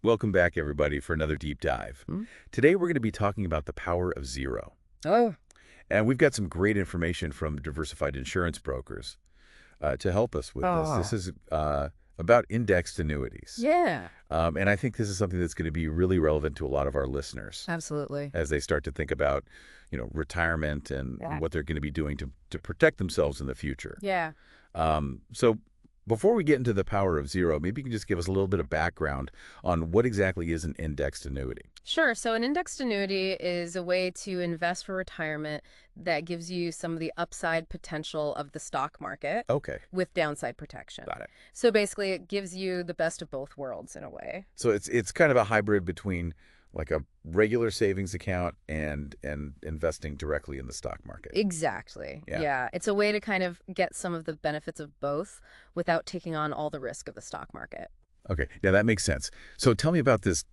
Welcome back, everybody, for another deep dive. Hmm? Today, we're going to be talking about the power of zero. Oh, And we've got some great information from Diversified Insurance Brokers to help us with this. This oh, is about indexed annuities. yeah, And I think this is something that's going to be really relevant to a lot of our listeners absolutely. as they start to think about, retirement and Yeah. what they're going to be doing to protect themselves in the future. Yeah. So before we get into the power of zero, maybe you can just give us a little bit of background on what exactly is an indexed annuity. Sure. So an indexed annuity is a way to invest for retirement that gives you some of the upside potential of the stock market Okay, with downside protection. got it. So basically, it gives you the best of both worlds in a way. So it's kind of a hybrid between like a regular savings account and investing directly in the stock market. Exactly. Yeah. Yeah. It's a way to kind of get some of the benefits of both without taking on all the risk of the stock market. Okay, yeah, that makes sense. So tell me about this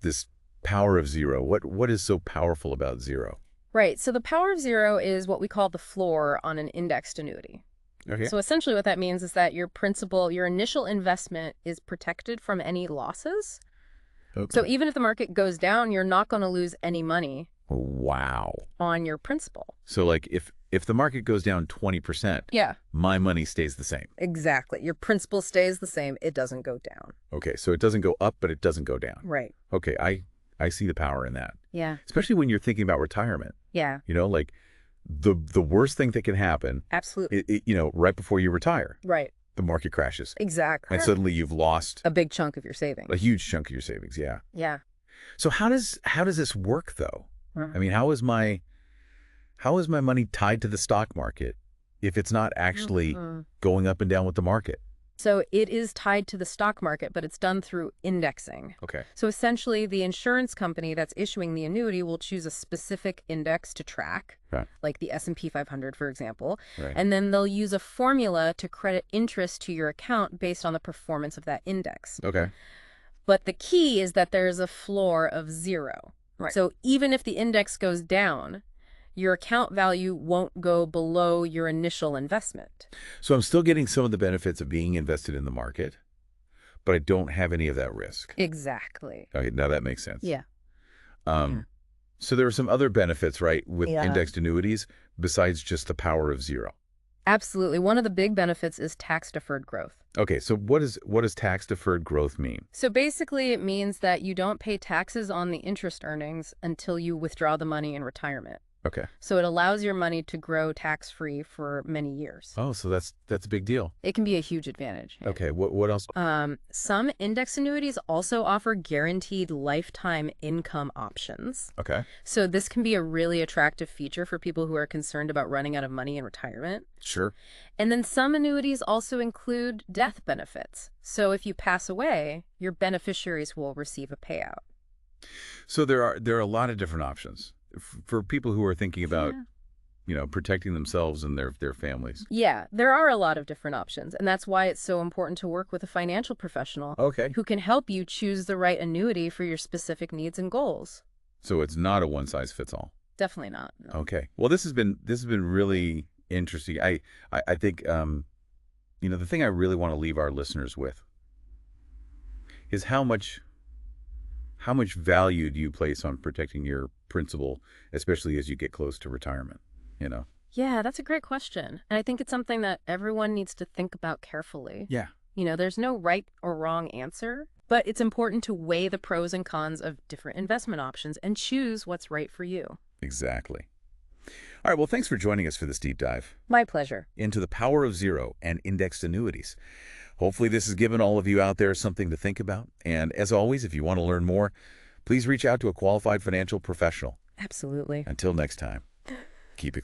power of zero. What is so powerful about zero? Right. So the power of zero is what we call the floor on an indexed annuity. Okay. So essentially what that means is that your principal, your initial investment is protected from any losses. Okay. So even if the market goes down, you're not going to lose any money Wow. on your principal. So like if the market goes down 20%, Yeah, my money stays the same. exactly. Your principal stays the same. It doesn't go down. Okay, so it doesn't go up, but it doesn't go down. Right. Okay, I see the power in that. Yeah. Especially when you're thinking about retirement. Yeah, Like the worst thing that can happen, absolutely. right before you retire, Right. the market crashes. Exactly. And suddenly you've lost A big chunk of your savings. a huge chunk of your savings. Yeah. Yeah. So how does this work though? Mhm. I mean, how is my money tied to the stock market if it's not actually Mhm. going up and down with the market? So it is tied to the stock market, but it's done through indexing. Okay. So essentially, the insurance company that's issuing the annuity will choose a specific index to track, Right. like the S&P 500, for example, Right. and then they'll use a formula to credit interest to your account based on the performance of that index. Okay. But the key is that there's a floor of zero. Right. So even if the index goes down, your account value won't go below your initial investment. So I'm still getting some of the benefits of being invested in the market, but I don't have any of that risk. Exactly. Okay, now that makes sense. Yeah. Um, so there are some other benefits, right, with Yeah. indexed annuities besides just the power of zero. Absolutely. One of the big benefits is tax-deferred growth. Okay, so what does tax-deferred growth mean? So basically, it means that you don't pay taxes on the interest earnings until you withdraw the money in retirement. Okay. So it allows your money to grow tax-free for many years. Oh, so that's a big deal. It can be a huge advantage. Okay, what else? Some index annuities also offer guaranteed lifetime income options. Okay. So this can be a really attractive feature for people who are concerned about running out of money in retirement. Sure. And then some annuities also include death benefits. So if you pass away, your beneficiaries will receive a payout. So there are a lot of different options for people who are thinking about, protecting themselves and their families. Yeah, there are a lot of different options, and that's why it's so important to work with a financial professional Okay. who can help you choose the right annuity for your specific needs and goals. So it's not a one size fits all. Definitely not. No. Okay. Well, this has been really interesting. I think the thing I really want to leave our listeners with is how much value do you place on protecting your principal, especially as you get close to retirement, Yeah, that's a great question. And I think it's something that everyone needs to think about carefully. Yeah. There's no right or wrong answer, but it's important to weigh the pros and cons of different investment options and choose what's right for you. Exactly. All right, well, thanks for joining us for this deep dive My pleasure. into the power of zero and indexed annuities. Hopefully this has given all of you out there something to think about. And as always, if you want to learn more, please reach out to a qualified financial professional. Absolutely. Until next time, keep it